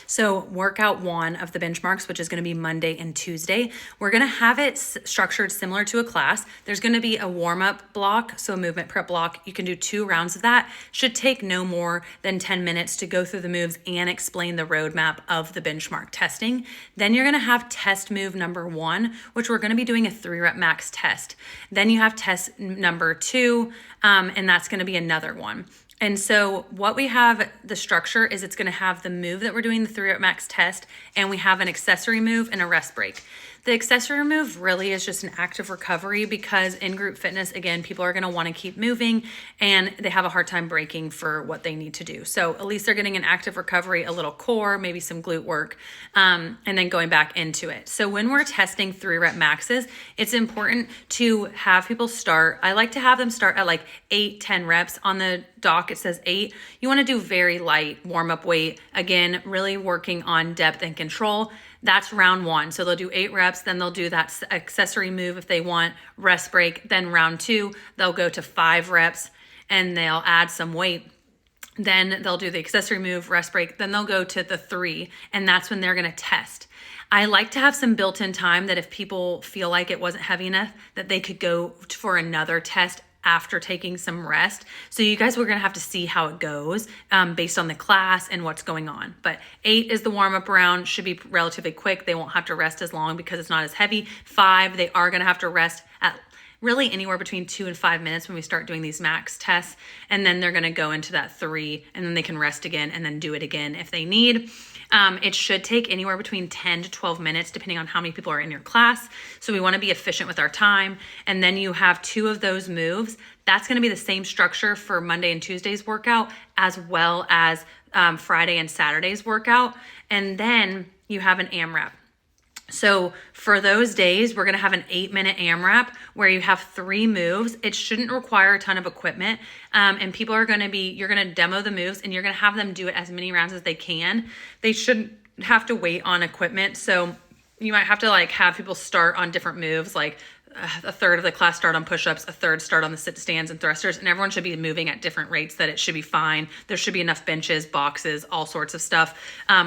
So workout 1 of the benchmarks, which is going to be Monday and Tuesday, we're going to have it structured similar to a class. There's going to be a warm-up block, so a movement prep block. You can do 2 rounds of that. Should take no more than 10 minutes to go through the moves and explain the roadmap of the benchmark testing. Then you're going to have test move number 1, which we're going to be doing a 3-rep max test. Then you have test number 2, and that's going to be another one. And so what we have, the structure is it's going to have the move that we're doing, the 3-rep max test, and we have an accessory move and a rest break. The accessory move really is just an active recovery because in group fitness, again, people are going to want to keep moving and they have a hard time breaking for what they need to do. So at least they're getting an active recovery, a little core, maybe some glute work, and then going back into it. So when we're testing 3-rep maxes, it's important to have people start. I like to have them start at like 8, 10 reps. On the doc, it says 8. You want to do very light warm-up weight. Again, really working on depth and control. That's round 1. So they'll do 8 reps, then they'll do that accessory move if they want, rest break. Then round 2, they'll go to 5 reps and they'll add some weight. Then they'll do the accessory move, rest break. Then they'll go to the 3, and that's when they're going to test. I like to have some built-in time that if people feel like it wasn't heavy enough, that they could go for another test after taking some rest. So you guys, we're going to have to see how it goes based on the class and what's going on. But 8 is the warm-up round, should be relatively quick. They won't have to rest as long because it's not as heavy. 5, they are going to have to rest at really anywhere between 2 and 5 minutes when we start doing these max tests. And then they're going to go into that 3, and then they can rest again and then do it again if they need. It should take anywhere between 10 to 12 minutes, depending on how many people are in your class. So we want to be efficient with our time. And then you have 2 of those moves. That's going to be the same structure for Monday and Tuesday's workout, as well as Friday and Saturday's workout. And then you have an AMRAP. So for those days, we're going to have an 8-minute AMRAP where you have 3 moves. It shouldn't require a ton of equipment. And people are going to you're going to demo the moves and you're going to have them do it as many rounds as they can. They shouldn't have to wait on equipment. So you might have to have people start on different moves, like a third of the class start on push-ups, a third start on the sit stands and thrusters, and everyone should be moving at different rates that it should be fine. There should be enough benches, boxes, all sorts of stuff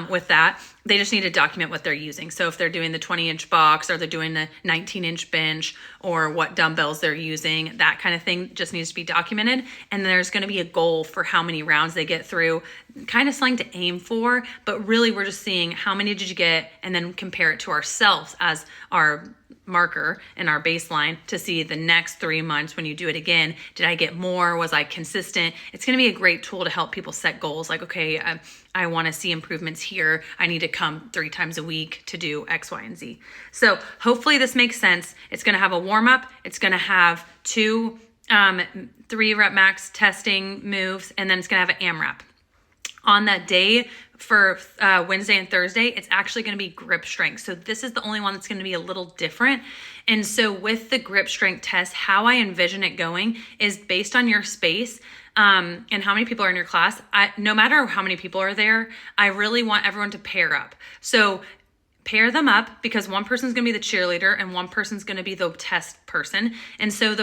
with that. They just need to document what they're using. So if they're doing the 20-inch box or they're doing the 19-inch bench or what dumbbells they're using, that kind of thing just needs to be documented. And there's going to be a goal for how many rounds they get through, kind of something to aim for. But really, we're just seeing how many did you get and then compare it to ourselves as our marker and our baseline to see the next 3 months when you do it again. Did I get more? Was I consistent? It's going to be a great tool to help people set goals like, okay, I want to see improvements here. I need to come 3 times a week to do X, Y, and Z. So hopefully this makes sense. It's going to have a warm up. It's going to have 2 3-rep max testing moves, and then it's going to have an AMRAP. On that day for Wednesday and Thursday, it's actually going to be grip strength. So this is the only one that's going to be a little different. And so with the grip strength test, how I envision it going is based on your space and how many people are in your class. No matter how many people are there, I really want everyone to pair up. So pair them up because one person's going to be the cheerleader and one person's going to be the test person. And so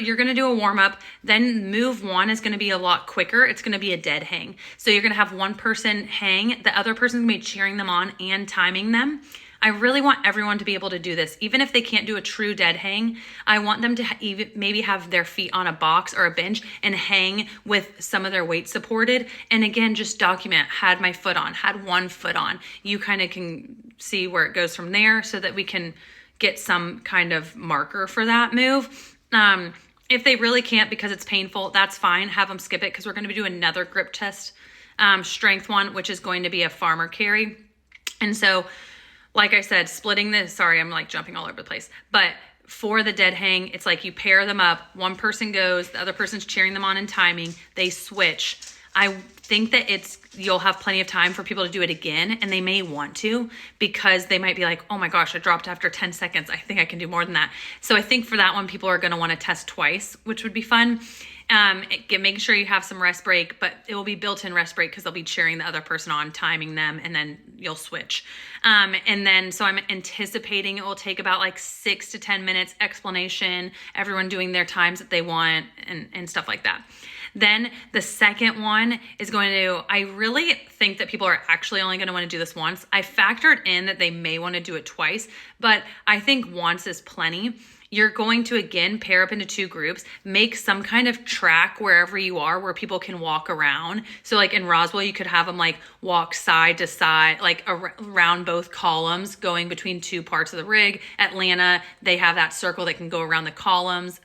you're going to do a warm up, then move 1 is going to be a lot quicker. It's going to be a dead hang. So you're going to have one person hang, the other person's going to be cheering them on and timing them. I really want everyone to be able to do this. Even if they can't do a true dead hang, I want them to even maybe have their feet on a box or a bench and hang with some of their weight supported. And again, just document, had my foot on, had one foot on. You kind of can see where it goes from there so that we can get some kind of marker for that move. If they really can't because it's painful, that's fine. Have them skip it because we're going to do another grip test, strength one, which is going to be a farmer carry. And so, like I said, splitting this, sorry, I'm jumping all over the place. But for the dead hang, it's like you pair them up. One person goes, the other person's cheering them on and timing. They switch. I think that you'll have plenty of time for people to do it again, and they may want to because they might be like, oh my gosh, I dropped after 10 seconds. I think I can do more than that. So I think for that one, people are going to want to test twice, which would be fun. Making sure you have some rest break, but it will be built-in rest break because they'll be cheering the other person on, timing them, and then you'll switch. And then, so I'm anticipating it will take about like 6 to 10 minutes explanation, everyone doing their times that they want and stuff like that. Then the second one is going to, I really think that people are actually only going to want to do this once. I factored in that they may want to do it twice, but I think once is plenty. You're going to, again, pair up into 2 groups, make some kind of track wherever you are where people can walk around. So like in Roswell, you could have them like walk side to side, like around both columns, going between 2 parts of the rig. Atlanta, they have that circle that can go around the columns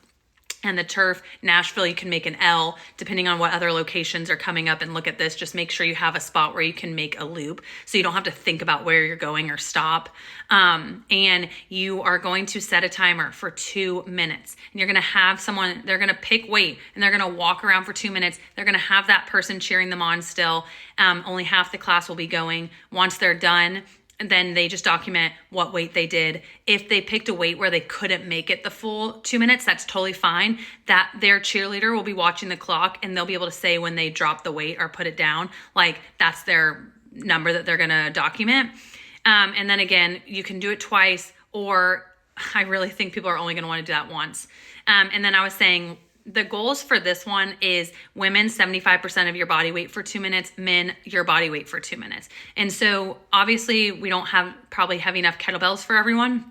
and the turf. Nashville, you can make an L depending on what other locations are coming up. And look at this, just make sure you have a spot where you can make a loop so you don't have to think about where you're going or stop. And you are going to set a timer for 2 minutes, and you're going to have someone, they're going to pick weight and they're going to walk around for 2 minutes. They're going to have that person cheering them on still. Only half the class will be going. Once they're done, and then they just document what weight they did. If they picked a weight where they couldn't make it the full 2 minutes, that's totally fine. That their cheerleader will be watching the clock, and they'll be able to say when they drop the weight or put it down, like that's their number that they're gonna document. And then again, you can do it twice, or I really think people are only gonna wanna do that once. And then I was saying, the goals for this one is women, 75% of your body weight for 2 minutes, men, your body weight for 2 minutes. And so obviously we don't probably have enough kettlebells for everyone.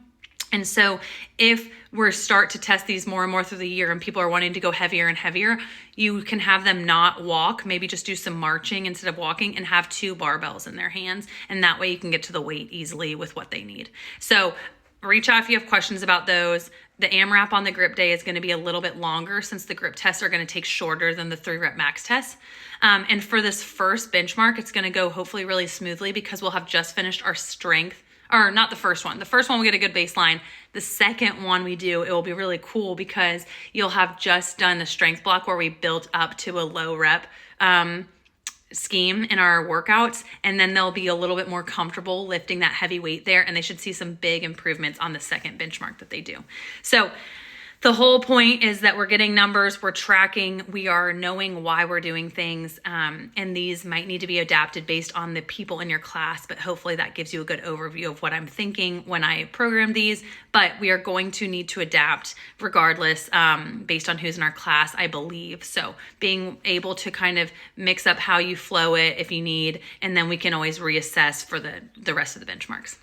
And so if we start to test these more and more through the year and people are wanting to go heavier and heavier, you can have them not walk, maybe just do some marching instead of walking, and have 2 barbells in their hands. And that way you can get to the weight easily with what they need. So reach out if you have questions about those. The AMRAP on the grip day is going to be a little bit longer since the grip tests are going to take shorter than the 3-rep max tests. And for this first benchmark, it's going to go hopefully really smoothly because we'll have just finished our strength, or not the first one. The first one, we get a good baseline. The second one we do, it will be really cool because you'll have just done the strength block where we built up to a low rep scheme in our workouts, and then they'll be a little bit more comfortable lifting that heavy weight there, and they should see some big improvements on the second benchmark that they do. So the whole point is that we're getting numbers, we're tracking, we are knowing why we're doing things, and these might need to be adapted based on the people in your class, but hopefully that gives you a good overview of what I'm thinking when I program these. But we are going to need to adapt regardless, based on who's in our class, I believe. So being able to kind of mix up how you flow it if you need, and then we can always reassess for the rest of the benchmarks.